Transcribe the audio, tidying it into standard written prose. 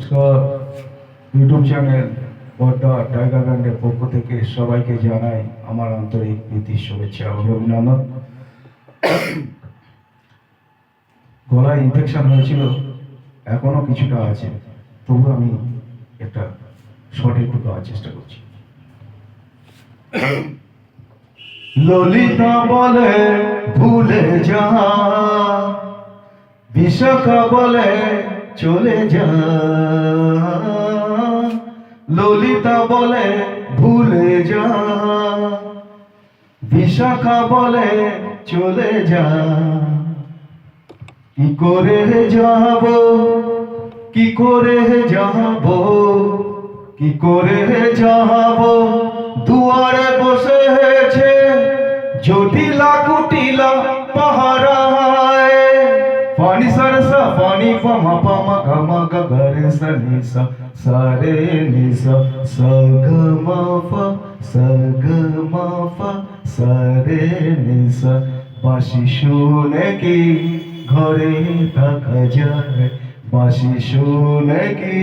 নমস্কার। YouTube channel বড্ডা tiger ব্যান্ডের পক্ষ থেকে সবাইকে জানাই আমার আন্তরিক প্রীতি, শুভেচ্ছা ও অভিনন্দন। গলায় ইনফেকশন হয়েছিল, এখনো কিছুটা আছে, তবু আমি একটা শর্ট একটু গাওয়ার চেষ্টা করছি। ললিতা বলে ভুলে যা, বিশাখা বলে চলে যা। ললিতা বলে ভুলে যা, বিশাখা বলে চলে যা। কি করে যাব, কি করে যাব, কি করে যাব, দুয়ারে বসেছে জটিলা কুটিলা পাহারায়। পানি সরসা পানি পমা পমা গমা গরে সনি সা সারে নি সা সা গ মা পা সা গ মা পা সারে নি সা। বাঁশি শুনে কি ঘরে থাকা যায়, বাঁশি শুনে কি